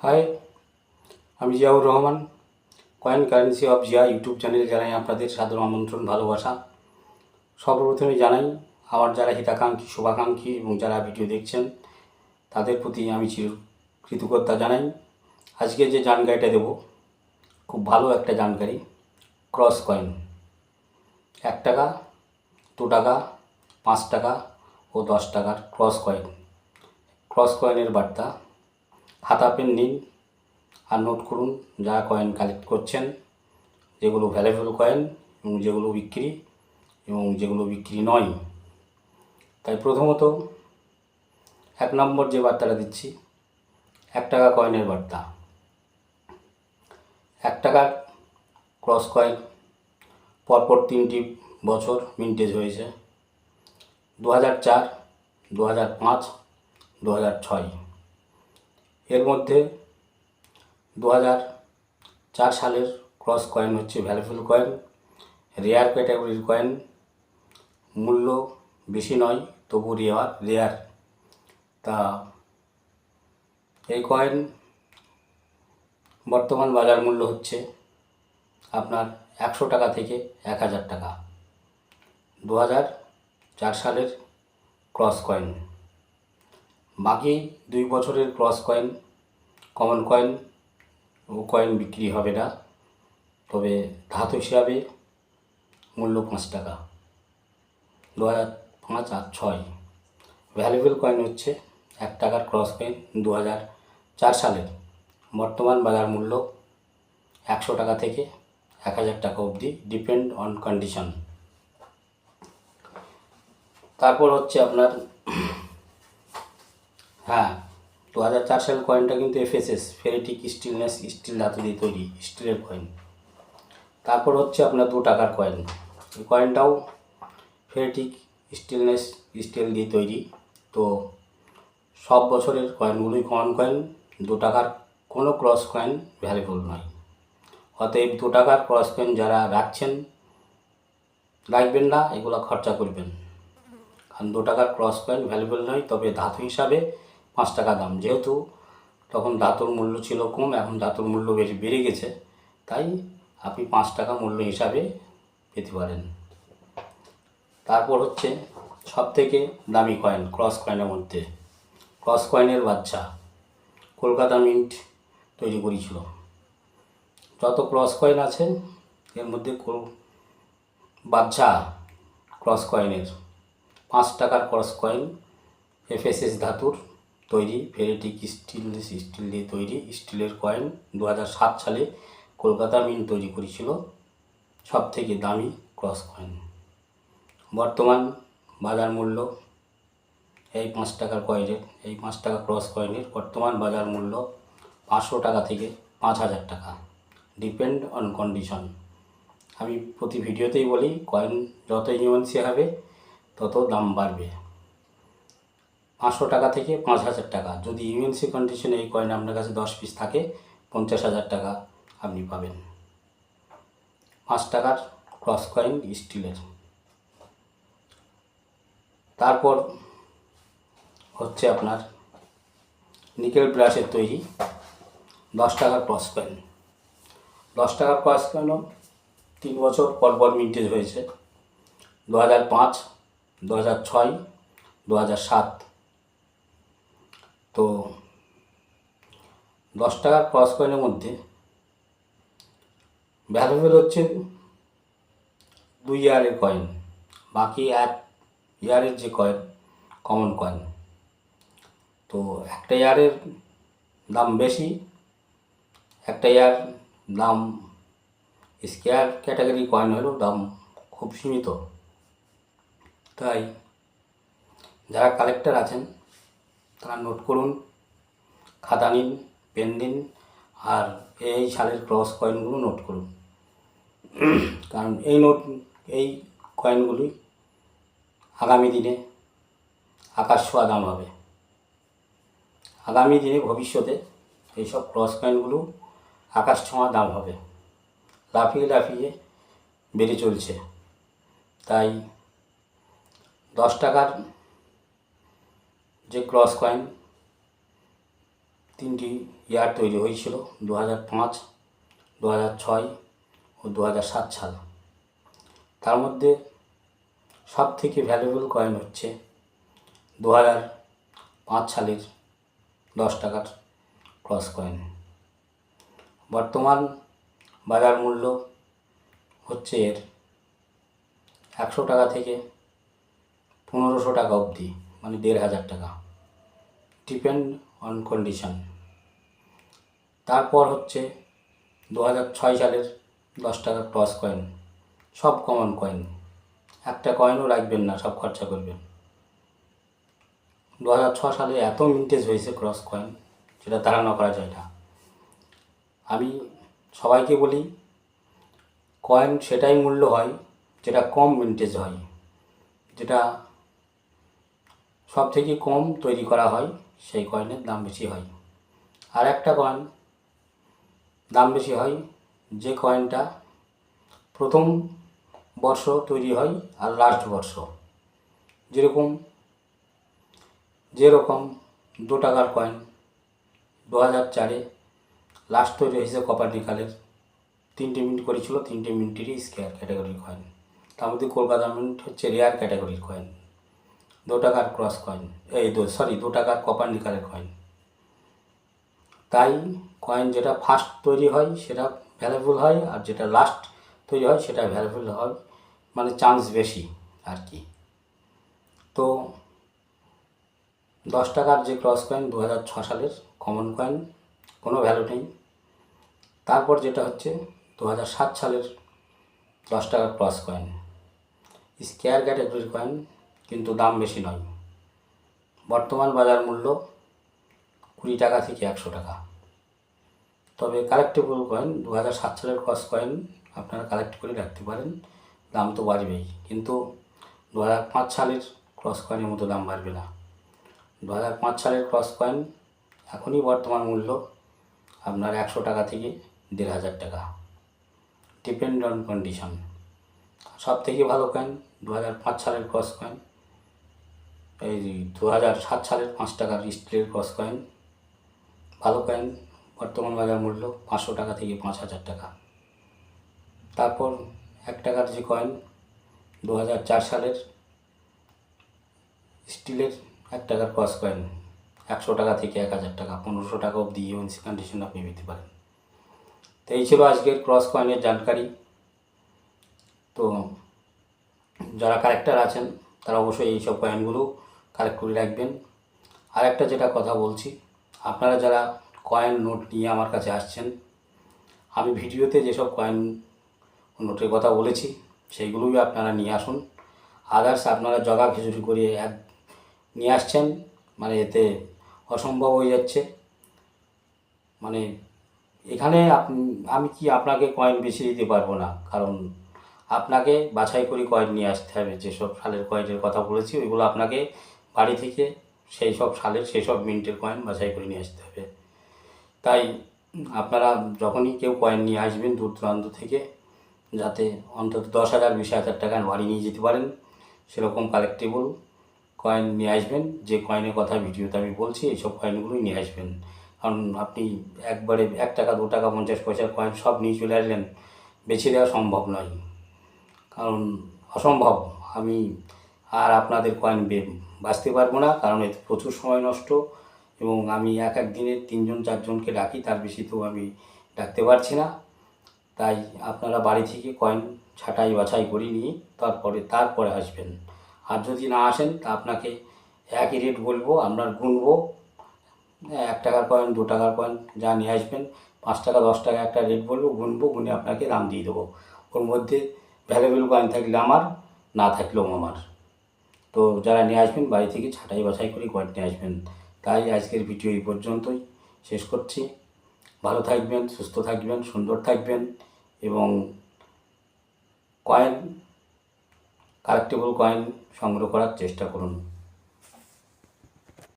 High, আমি Ziaur Rahman. Coin currency of Zia YouTube চ্যানেলে জানাই আপনাদের সাদর আমন্ত্রণ, ভালোবাসা। সর্বপ্রথমে জানাই আমার যারা হিতাকাঙ্ক্ষী, শুভাকাঙ্ক্ষী এবং যারা ভিডিও দেখছেন তাদের প্রতি আমি কৃতজ্ঞতা জানাই। আজকে যে জানকারিটা দেব খুব ভালো একটা জানকারি। ক্রস কয়েন 1 টাকা, 2 টাকা, 5 টাকা ও 10 টাকার ক্রস কয়েনের বার্তা। খাতা পেন নিন আর নোট করুন যা কয়েন কালেক্ট করছেন, যেগুলো ভ্যালুয়েবল কয়েন এবং যেগুলো বিক্রি এবং যেগুলো বিক্রি নয়। তাই প্রথমত 1 নম্বর যে বার্তাটা দিচ্ছি, 1 টাকা কয়েনের বার্তা। 1 টাকার ক্রস কয়েন পরপর 3টি বছর মিন্টেজ হয়েছে: 2004, 2005, 2006। এর মধ্যে 2004 সালের ক্রস কয়েন হচ্ছে ভ্যালুয়েবল কয়েন, রেয়ার ক্যাটাগরির কয়েন। মূল্য বেশি নয়, তবু রেয়ার। তা এই কয়েন বর্তমান বাজার মূল্য হচ্ছে আপনার 100 টাকা থেকে 1000 টাকা। 2004 সালের ক্রস কয়েন। বাকি 2 বছরের ক্রস কয়েন, কমন কয়েন ও কয়েন বিক্রি হবে না, তবে ধাতু হিসাবে মূল্য 5 টাকা। 2005 আর 6। ভ্যালুয়েবল কয়েন হচ্ছে 1 টাকার ক্রস কয়েন 2004 সালের। বর্তমান বাজার মূল্য 100 টাকা থেকে 1000 টাকা অবধি, ডিপেন্ড অন কন্ডিশন। তারপর হচ্ছে আপনার 2004 সালের কয়েনটা কিন্তু এফএসএস, ফেরিটিক স্টিলনেস, স্টিল ধাতু দিয়ে তৈরি, স্টিলের কয়েন। তারপর হচ্ছে আপনার 2 টাকার কয়েন। এই কয়েনটাও ফেরিটিক স্টিলনেস, স্টিল দিয়ে তৈরি। তো সব বছরের কয়েনগুলোই কমন কয়েন। 2 টাকার কোনো ক্রস কয়েন ভ্যালুয়েবল নয়। অতএব 2 টাকার ক্রস কয়েন যারা রাখবেন না, এগুলো খরচা করবেন। কারণ 2 টাকার ক্রস কয়েন ভ্যালুয়েবল নয়, তবে ধাতু হিসাবে 5 টাকা দাম। যেহেতু তখন ধাতুর মূল্য ছিল কম, এখন ধাতুর মূল্য বেড়ে গেছে, তাই আপনি 5 টাকা মূল্য হিসাবে পেতে পারেন। তারপর হচ্ছে সবথেকে দামি কয়েন ক্রস কয়েনের মধ্যে, ক্রস কয়েনের বাচ্চা। কলকাতা মিন্ট তৈরি করেছিল। যত ক্রস কয়েন আছে এর মধ্যে বাচ্চা ক্রস কয়েনের 5 টাকার ক্রস কয়েন, এফএসএস ধাতুর তৈরি, ফেরিটিক স্টিল দিয়ে তৈরি স্টিলের কয়েন। 2007 সালে কলকাতা মিন্ট তৈরি করেছিল। সবথেকে দামি ক্রস কয়েন। বর্তমান বাজার মূল্য এই 5 টাকার কয়েনের, এই 5 টাকা ক্রস কয়েনের বর্তমান বাজার মূল্য 500 টাকা থেকে 5000 টাকা, ডিপেন্ড অন কন্ডিশন। আমি প্রতি ভিডিওতেই বলি, কয়েন যত ইউএনসি হবে তত দাম বাড়বে। 500 টাকা থেকে 5000 টাকা। যদি ইউএনসি কন্ডিশনে এই কয়েন আপনার কাছে 10 পিস থাকে, 50,000 টাকা আপনি পাবেন। 5 টাকার ক্রস কয়েন স্টিলের। তারপর হচ্ছে আপনার নিকেল ব্রাশের তৈরি 10 টাকার ক্রস কয়েন। 10 টাকার ক্রস কয়েনও 3 বছর পর মিন্টেজ হয়েছে: 2005, 2006, 2007। তো 10 টাকার ক্রস কয়েনের মধ্যে ভ্যালুয়েবল হচ্ছে 2 ইয়ারের কয়েন। বাকি 1 ইয়ারের যে কয়েন, কমন কয়েন। তো একটা ইয়ারের দাম বেশি, একটা ইয়ার দাম স্কেয়ার ক্যাটাগরি কয়েন হলেও দাম খুব সীমিত। তাই যারা কালেক্টর আছেন তারা নোট করুন, খাতা নিন, পেন নিন, আর এই সালের ক্রস কয়েনগুলো নোট করুন। কারণ এই কয়েনগুলি আগামী দিনে আকাশ ছোঁয়া দাম হবে। আগামী দিনে ভবিষ্যতে এইসব ক্রস কয়েনগুলো আকাশ ছোঁয়া দাম হবে, লাফিয়ে বেড়ে চলছে। তাই 10 টাকার যে ক্রস কয়েন 3টি ইয়ার তৈরি হয়েছিল, 2005, 2006 ও 2007 সাল। তার মধ্যে সব থেকে ভ্যালুয়েবল কয়েন হচ্ছে 2005 সালের 10 টাকার ক্রস কয়েন। বর্তমান বাজার মূল্য হচ্ছে এর 100 টাকা থেকে 1500 টাকা অবধি, মানে 1500 টাকা, ডিপেন্ড অন কন্ডিশন। তারপর হচ্ছে 2006 সালের 10 টাকার ক্রস কয়েন, সব কমন কয়েন, একটা কয়েনও রাখবেন না, সব খরচা করবেন। 2006 সালে এত মিন্টেজ হয়েছে ক্রস কয়েন, যেটা ধারণা করা যায় না। আমি সবাইকে বলি, কয়েন সেটাই মূল্য হয় যেটা কম মিন্টেজ হয়, যেটা সব থেকে কম তৈরি করা হয় সেই কয়েনের দাম বেশি হয়। আর একটা কয়েন দাম বেশি হয় যে কয়েনটা প্রথম বর্ষ তৈরি হয় আর লাস্ট বর্ষ। যেরকম 2 টাকার কয়েন 2004-এ লাস্ট তৈরি হয়েছে কপার নিকালের, 3টে মিন্ট করেছিল, 3টে মিন্টেরই স্কোয়ার ক্যাটাগরির কয়েন। তার মধ্যে কলকাতা মিন্ট হচ্ছে রেয়ার ক্যাটাগরির কয়েন, 2 টাকার ক্রস কয়েন, 2 টাকার কপার নিকালের কয়েন। তাই কয়েন যেটা ফার্স্ট তৈরি হয় সেটা ভ্যালুয়েবল হয়, আর যেটা লাস্ট তৈরি হয় সেটা ভ্যালুয়েবল হয়, মানে চান্স বেশি আর কি। তো 10 টাকার যে ক্রস কয়েন 2006 সালের কমন কয়েন, কোনো ভ্যালু নেই। তারপর যেটা হচ্ছে 2007 সালের 10 টাকার ক্রস কয়েন, স্কোয়ার ক্যাটাগরির কয়েন, কিন্তু দাম বেশি নয়। বর্তমান বাজার মূল্য 20 টাকা থেকে 100 টাকা। তবে কালেক্টেবল কয়েন 2007 সালের ক্রস কয়েন আপনারা কালেক্ট করে রাখতে পারেন, দাম তো বাড়বেই, কিন্তু 2005 সালের ক্রস কয়েনের মতো দাম বাড়বে না। 2005 সালের ক্রস কয়েন এখনই বর্তমান মূল্য আপনার 100 টাকা থেকে 1500 টাকা, ডিপেন্ড অন কন্ডিশন। সব থেকে ভালো কয়েন 2005 সালের ক্রস কয়েন, এই 2007 সালের 5 টাকার স্টিলের ক্রস কয়েন, ভালো কয়েন, বর্তমান বাজার মূল্য 500 টাকা থেকে 5000 টাকা। তারপর 1 টাকার যে কয়েন 2004 সালের স্টিলের 1 টাকার ক্রস কয়েন, 100 টাকা থেকে 1000 টাকা, 1500 টাকা অবধি ইউএনসি কন্ডিশন আপনি পেতে পারেন। তো এই ছিল আজকের ক্রস কয়েনের জানকারি। তো যারা কালেক্টর আছেন তারা অবশ্যই এইসব কয়েনগুলো কালেক্ট করে রাখবেন। আর একটা যেটা কথা বলছি, আপনারা যারা কয়েন নোট নিয়ে আমার কাছে আসছেন, আমি ভিডিওতে যেসব কয়েন নোটের কথা বলেছি সেইগুলোই আপনারা নিয়ে আসুন। আদার্স আপনারা জগা খিচুড়ি করে নিয়ে আসছেন, মানে এতে অসম্ভব হয়ে যাচ্ছে। মানে এখানে আমি কি আপনাকে কয়েন বেশি দিতে পারবো না, কারণ আপনাকে বাছাই করে কয়েন নিয়ে আসতে হবে। যেসব সালের কয়েনের কথা বলেছি ওইগুলো আপনাকে বাড়ি থেকে সেই সব সালের সেই সব মিন্টের কয়েন বাছাই করে নিয়ে আসতে হবে। তাই আপনারা যখনই কেউ কয়েন নিয়ে আসবেন দূর দূরান্ত থেকে, যাতে অন্তত 10,000 20,000 টাকা বাড়ি নিয়ে যেতে পারেন সেরকম কালেক্টেবল কয়েন নিয়ে আসবেন। যে কয়েনের কথা ভিডিওতে আমি বলছি এইসব কয়েনগুলোই নিয়ে আসবেন। কারণ আপনি একবারে 1 টাকা 2 টাকা 50 পয়সার কয়েন সব নিয়ে চলে আসলেন, বেছে দেওয়া সম্ভব নয়, কারণ অসম্ভব। আমি আর আপনাদের কয়েন বাঁচতে পারবো না, কারণ এতে প্রচুর সময় নষ্ট, এবং আমি এক দিনে 3জন 4জনকে ডাকি, তার বেশি তো আমি ডাকতে পারছি না। তাই আপনারা বাড়ি থেকে কয়েন ছাঁটাই বাছাই করে নিয়ে তারপরে আসবেন। আর যদি না আসেন তা আপনাকে একই রেট বলবো, আমরা গুনবো, 1 টাকার কয়েন 2 টাকার কয়েন যা নিয়ে আসবেন, 5 টাকা 10 টাকা একটা রেট বলবো, গুনবো, গুনে আপনাকে দাম দিয়ে দেবো। ওর মধ্যে ভ্যালুয়েবল কয়েন থাকলে আমার, না থাকলেও আমার। তো যারা নিয়ে আসবেন বাড়ি থেকে ছাঁটাই বাছাই করে কয়েন নিয়ে আসবেন। তাই আজকের ভিডিও এই পর্যন্তই শেষ করছি। ভালো থাকবেন, সুস্থ থাকবেন, সুন্দর থাকবেন, এবং কয়েন কালেক্টেবল কয়েন সংগ্রহ করার চেষ্টা করুন।